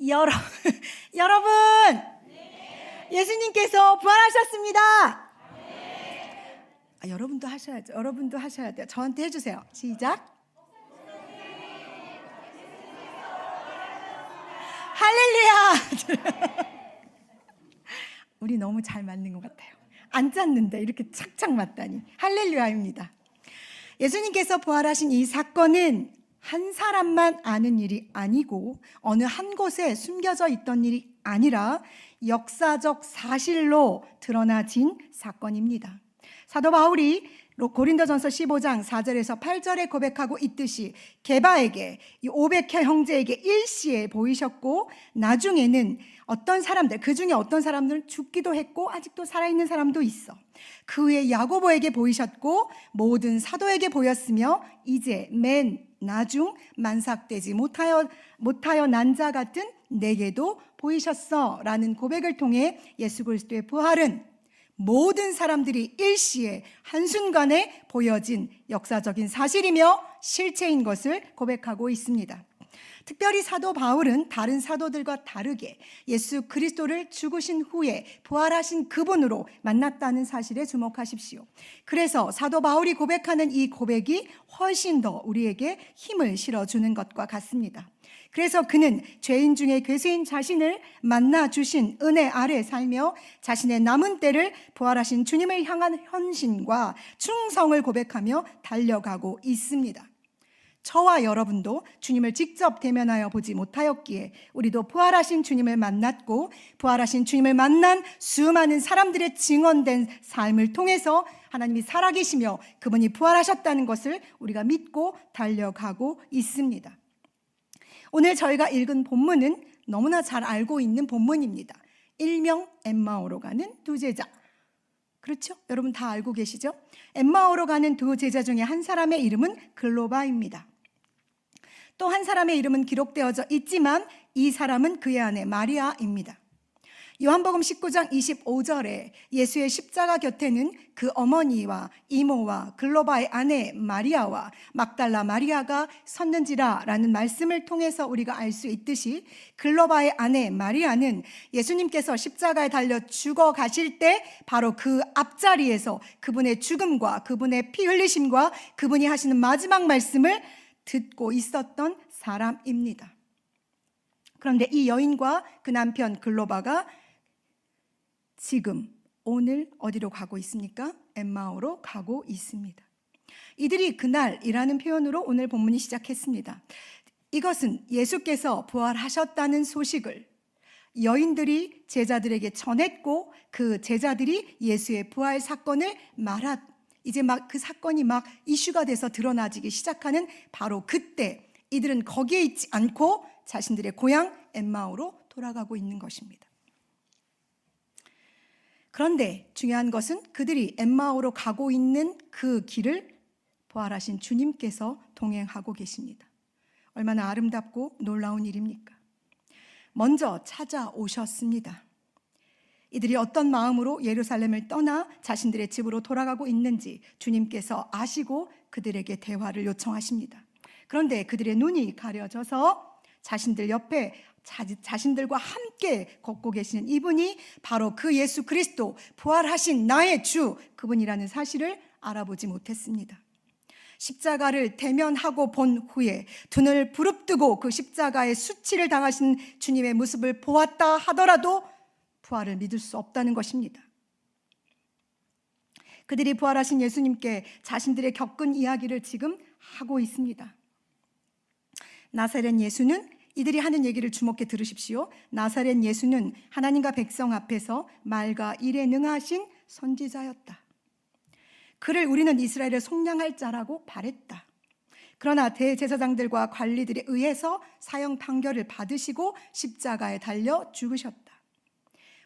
여러, 여러분, 예수님께서 부활하셨습니다. 여러분도 하셔야죠. 여러분도 하셔야 돼요. 저한테 해주세요. 시작. 할렐루야. 우리 너무 잘 맞는 것 같아요. 안 짰는데 이렇게 착착 맞다니. 할렐루야입니다. 예수님께서 부활하신 이 사건은 한 사람만 아는 일이 아니고 어느 한 곳에 숨겨져 있던 일이 아니라 역사적 사실로 드러나진 사건입니다. 사도 바울이 고린도전서 15장 4절에서 8절에 고백하고 있듯이 게바에게, 이 500혀 형제에게 일시에 보이셨고, 나중에는 어떤 사람들, 그 중에 어떤 사람들은 죽기도 했고 아직도 살아있는 사람도 있어. 그 후에 야고보에게 보이셨고 모든 사도에게 보였으며 이제 맨 나중 만삭되지 못하여 난 자 같은 내게도 보이셨어 라는 고백을 통해 예수 그리스도의 부활은 모든 사람들이 일시에 한순간에 보여진 역사적인 사실이며 실체인 것을 고백하고 있습니다. 특별히 사도 바울은 다른 사도들과 다르게 예수 그리스도를 죽으신 후에 부활하신 그분으로 만났다는 사실에 주목하십시오. 그래서 사도 바울이 고백하는 이 고백이 훨씬 더 우리에게 힘을 실어주는 것과 같습니다. 그래서 그는 죄인 중에 괴수인 자신을 만나 주신 은혜 아래 살며 자신의 남은 때를 부활하신 주님을 향한 헌신과 충성을 고백하며 달려가고 있습니다. 저와 여러분도 주님을 직접 대면하여 보지 못하였기에 우리도 부활하신 주님을 만났고 부활하신 주님을 만난 수많은 사람들의 증언된 삶을 통해서 하나님이 살아계시며 그분이 부활하셨다는 것을 우리가 믿고 달려가고 있습니다. 오늘 저희가 읽은 본문은 너무나 잘 알고 있는 본문입니다. 일명 엠마오로 가는 두 제자. 그렇죠? 여러분 다 알고 계시죠? 엠마오로 가는 두 제자 중에 한 사람의 이름은 글로바입니다. 또 한 사람의 이름은 기록되어져 있지만 이 사람은 그의 아내 마리아입니다. 요한복음 19장 25절에 예수의 십자가 곁에는 그 어머니와 이모와 글로바의 아내 마리아와 막달라 마리아가 섰는지라 라는 말씀을 통해서 우리가 알 수 있듯이 글로바의 아내 마리아는 예수님께서 십자가에 달려 죽어 가실 때 바로 그 앞자리에서 그분의 죽음과 그분의 피 흘리심과 그분이 하시는 마지막 말씀을 듣고 있었던 사람입니다. 그런데 이 여인과 그 남편 글로바가 지금 오늘 어디로 가고 있습니까? 엠마오로 가고 있습니다. 이들이 그날이라는 표현으로 오늘 본문이 시작했습니다. 이것은 예수께서 부활하셨다는 소식을 여인들이 제자들에게 전했고 그 제자들이 예수의 부활 사건을 이제 막 그 사건이 막 이슈가 돼서 드러나지기 시작하는 바로 그때 이들은 거기에 있지 않고 자신들의 고향 엠마오로 돌아가고 있는 것입니다. 그런데 중요한 것은 그들이 엠마오로 가고 있는 그 길을 부활하신 주님께서 동행하고 계십니다. 얼마나 아름답고 놀라운 일입니까? 먼저 찾아오셨습니다. 이들이 어떤 마음으로 예루살렘을 떠나 자신들의 집으로 돌아가고 있는지 주님께서 아시고 그들에게 대화를 요청하십니다. 그런데 그들의 눈이 가려져서 자신들 옆에 자신들과 함께 걷고 계시는 이분이 바로 그 예수 그리스도 부활하신 나의 주 그분이라는 사실을 알아보지 못했습니다. 십자가를 대면하고 본 후에 두 눈을 부릅뜨고 그 십자가의 수치를 당하신 주님의 모습을 보았다 하더라도 부활을 믿을 수 없다는 것입니다. 그들이 부활하신 예수님께 자신들의 겪은 이야기를 지금 하고 있습니다. 나사렛 예수는 이들이 하는 얘기를 주목해 들으십시오. 나사렛 예수는 하나님과 백성 앞에서 말과 일에 능하신 선지자였다. 그를 우리는 이스라엘을 속량할 자라고 바랬다. 그러나 대제사장들과 관리들에 의해서 사형 판결을 받으시고 십자가에 달려 죽으셨다.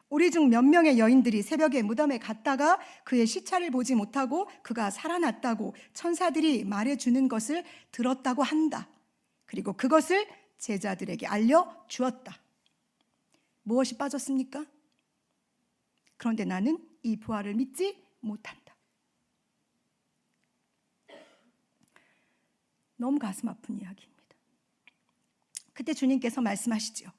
우리 중 몇 명의 여인들이 새벽에 무덤에 갔다가 그의 시차를 보지 못하고 그가 살아났다고 천사들이 말해주는 것을 들었다고 한다. 그리고 그것을 제자들에게 알려주었다. 무엇이 빠졌습니까? 그런데 나는 이 부활을 믿지 못한다. 너무 가슴 아픈 이야기입니다. 그때 주님께서 말씀하시죠.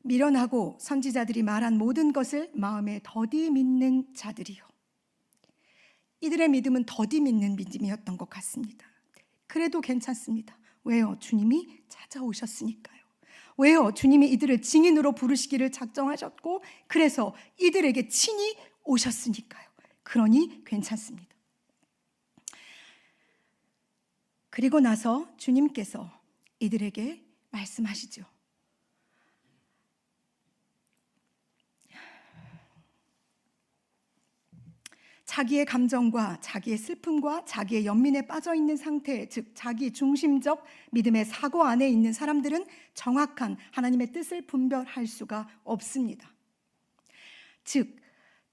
미련하고 선지자들이 말한 모든 것을 마음에 더디 믿는 자들이요. 이들의 믿음은 더디 믿는 믿음이었던 것 같습니다. 그래도 괜찮습니다. 왜요? 주님이 찾아오셨으니까요. 왜요? 주님이 이들을 증인으로 부르시기를 작정하셨고, 그래서 이들에게 친히 오셨으니까요. 그러니 괜찮습니다. 그리고 나서 주님께서 이들에게 말씀하시죠. 자기의 감정과 자기의 슬픔과 자기의 연민에 빠져 있는 상태, 즉 자기 중심적 믿음의 사고 안에 있는 사람들은 정확한 하나님의 뜻을 분별할 수가 없습니다. 즉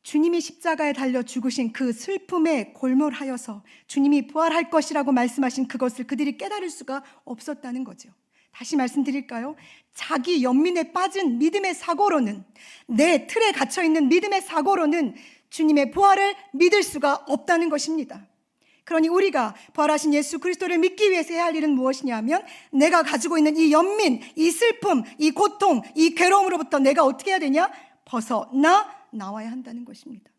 주님이 십자가에 달려 죽으신 그 슬픔에 골몰하여서 주님이 부활할 것이라고 말씀하신 그것을 그들이 깨달을 수가 없었다는 거죠. 다시 말씀드릴까요? 자기 연민에 빠진 믿음의 사고로는, 내 틀에 갇혀 있는 믿음의 사고로는 주님의 부활을 믿을 수가 없다는 것입니다. 그러니 우리가 부활하신 예수 그리스도를 믿기 위해서 해야 할 일은 무엇이냐 하면, 내가 가지고 있는 이 연민, 이 슬픔, 이 고통, 이 괴로움으로부터 내가 어떻게 해야 되냐? 나와야 한다는 것입니다.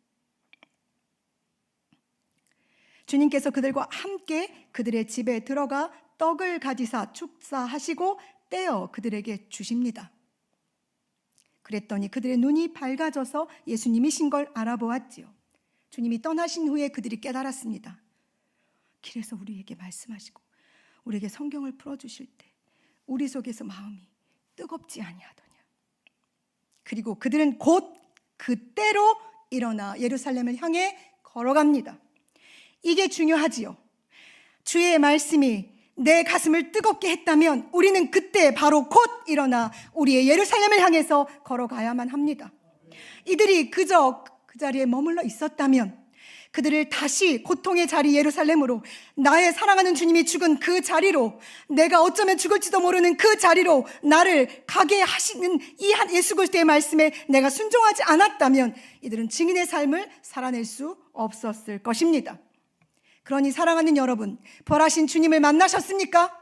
주님께서 그들과 함께 그들의 집에 들어가 떡을 가지사 축사하시고 떼어 그들에게 주십니다. 그랬더니 그들의 눈이 밝아져서 예수님이신 걸 알아보았지요. 주님이 떠나신 후에 그들이 깨달았습니다. 길에서 우리에게 말씀하시고 우리에게 성경을 풀어주실 때 우리 속에서 마음이 뜨겁지 아니하더냐. 그리고 그들은 곧 그때로 일어나 예루살렘을 향해 걸어갑니다. 이게 중요하지요. 주의 말씀이 내 가슴을 뜨겁게 했다면 우리는 그때 바로 곧 일어나 우리의 예루살렘을 향해서 걸어가야만 합니다. 이들이 그저 그 자리에 머물러 있었다면, 그들을 다시 고통의 자리 예루살렘으로, 나의 사랑하는 주님이 죽은 그 자리로, 내가 어쩌면 죽을지도 모르는 그 자리로 나를 가게 하시는 이 한 예수 그리스도의 말씀에 내가 순종하지 않았다면 이들은 증인의 삶을 살아낼 수 없었을 것입니다. 그러니 사랑하는 여러분, 부활하신 주님을 만나셨습니까?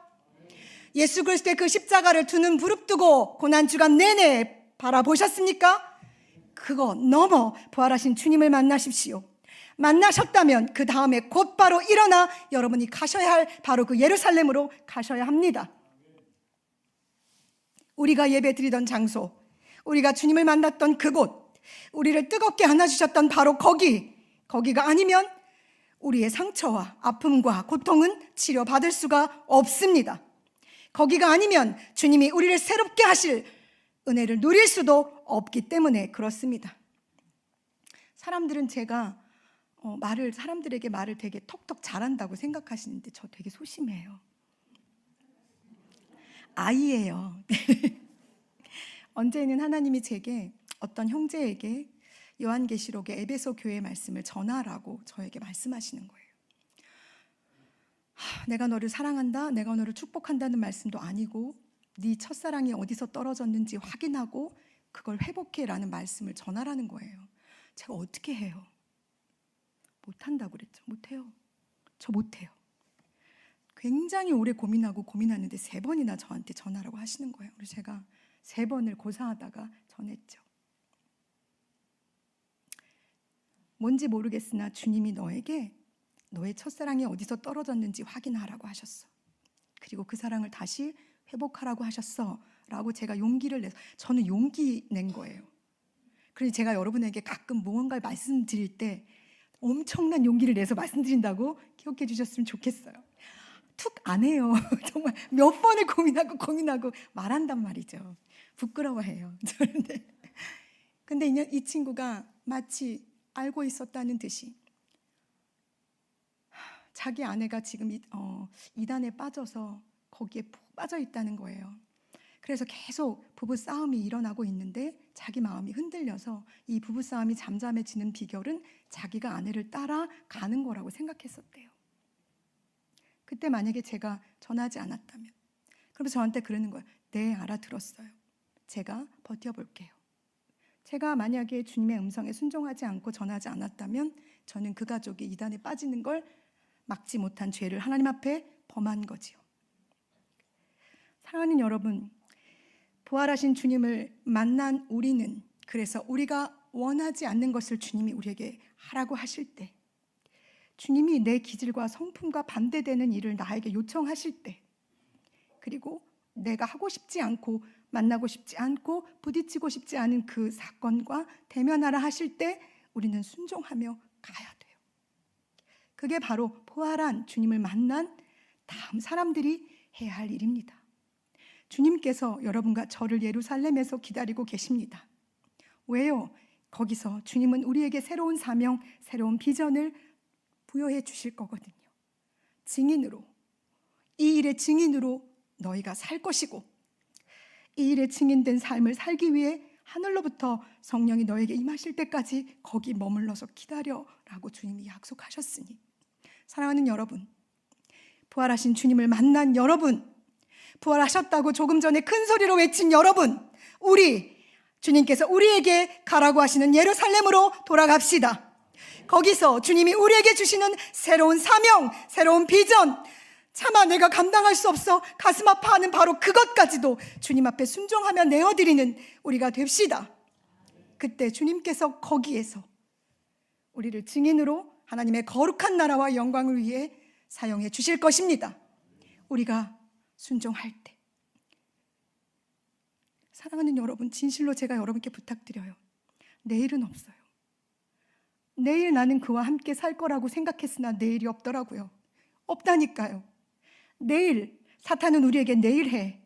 예수 그리스도의 그 십자가를 두 눈 부릅뜨고 고난주간 내내 바라보셨습니까? 그거 넘어 부활하신 주님을 만나십시오. 만나셨다면 그 다음에 곧바로 일어나 여러분이 가셔야 할 바로 그 예루살렘으로 가셔야 합니다. 우리가 예배 드리던 장소, 우리가 주님을 만났던 그곳, 우리를 뜨겁게 안아주셨던 바로 거기가 아니면 우리의 상처와 아픔과 고통은 치료받을 수가 없습니다. 거기가 아니면 주님이 우리를 새롭게 하실 은혜를 누릴 수도 없기 때문에 그렇습니다. 사람들은 제가 사람들에게 말을 되게 톡톡 잘한다고 생각하시는데 저 되게 소심해요. 아이예요. 언제는 하나님이 제게 어떤 형제에게 요한계시록의 에베소 교회 말씀을 전하라고 저에게 말씀하시는 거예요. 내가 너를 사랑한다, 내가 너를 축복한다는 말씀도 아니고 네 첫사랑이 어디서 떨어졌는지 확인하고 그걸 회복해라는 말씀을 전하라는 거예요. 제가 어떻게 해요? 못한다고 그랬죠. 못해요. 저 못해요. 굉장히 오래 고민하는데 3번이나 저한테 전하라고 하시는 거예요. 그래서 제가 3번을 고사하다가 전했죠. 뭔지 모르겠으나 주님이 너에게 너의 첫사랑이 어디서 떨어졌는지 확인하라고 하셨어. 그리고 그 사랑을 다시 회복하라고 하셨어 라고 제가 용기를 내서, 저는 용기 낸 거예요. 그래서 제가 여러분에게 가끔 무언가를 말씀드릴 때 엄청난 용기를 내서 말씀드린다고 기억해 주셨으면 좋겠어요. 툭 안 해요. 정말 몇 번을 고민하고 말한단 말이죠. 부끄러워해요. 근데 이 친구가 마치 알고 있었다는 듯이 자기 아내가 지금 이단에 빠져서 거기에 푹 빠져 있다는 거예요. 그래서 계속 부부싸움이 일어나고 있는데 자기 마음이 흔들려서 이 부부싸움이 잠잠해지는 비결은 자기가 아내를 따라가는 거라고 생각했었대요. 그때 만약에 제가 전하지 않았다면, 그러면서 저한테 그러는 거예요. 네, 알아들었어요. 제가 버텨볼게요. 제가 만약에 주님의 음성에 순종하지 않고 전하지 않았다면 저는 그 가족이 이단에 빠지는 걸 막지 못한 죄를 하나님 앞에 범한 거지요. 사랑하는 여러분, 부활하신 주님을 만난 우리는, 그래서 우리가 원하지 않는 것을 주님이 우리에게 하라고 하실 때, 주님이 내 기질과 성품과 반대되는 일을 나에게 요청하실 때, 그리고 내가 하고 싶지 않고 만나고 싶지 않고 부딪히고 싶지 않은 그 사건과 대면하라 하실 때 우리는 순종하며 가야 돼요. 그게 바로 부활한 주님을 만난 다음 사람들이 해야 할 일입니다. 주님께서 여러분과 저를 예루살렘에서 기다리고 계십니다. 왜요? 거기서 주님은 우리에게 새로운 사명, 새로운 비전을 부여해 주실 거거든요. 증인으로, 이 일의 증인으로 너희가 살 것이고, 이 일의 증인된 삶을 살기 위해 하늘로부터 성령이 너에게 임하실 때까지 거기 머물러서 기다려라고 주님이 약속하셨으니, 사랑하는 여러분, 부활하신 주님을 만난 여러분, 부활하셨다고 조금 전에 큰 소리로 외친 여러분, 우리 주님께서 우리에게 가라고 하시는 예루살렘으로 돌아갑시다. 거기서 주님이 우리에게 주시는 새로운 사명, 새로운 비전, 차마 내가 감당할 수 없어 가슴 아파하는 바로 그것까지도 주님 앞에 순종하며 내어드리는 우리가 됩시다. 그때 주님께서 거기에서 우리를 증인으로 하나님의 거룩한 나라와 영광을 위해 사용해 주실 것입니다. 우리가 순종할 때. 사랑하는 여러분, 진실로 제가 여러분께 부탁드려요. 내일은 없어요. 내일 나는 그와 함께 살 거라고 생각했으나 내일이 없더라고요. 없다니까요. 내일, 사탄은 우리에게 내일 해,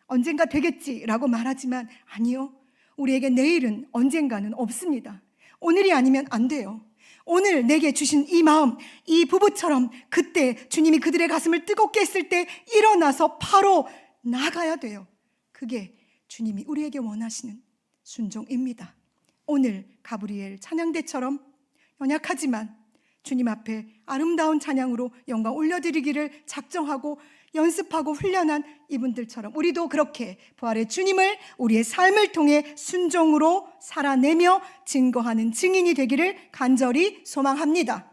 언젠가 되겠지라고 말하지만 아니요, 우리에게 내일은 언젠가는 없습니다. 오늘이 아니면 안 돼요. 오늘 내게 주신 이 마음, 이 부부처럼 그때 주님이 그들의 가슴을 뜨겁게 했을 때 일어나서 바로 나가야 돼요. 그게 주님이 우리에게 원하시는 순종입니다. 오늘 가브리엘 찬양대처럼 연약하지만 주님 앞에 아름다운 찬양으로 영광 올려드리기를 작정하고 연습하고 훈련한 이분들처럼 우리도 그렇게 부활의 주님을 우리의 삶을 통해 순종으로 살아내며 증거하는 증인이 되기를 간절히 소망합니다.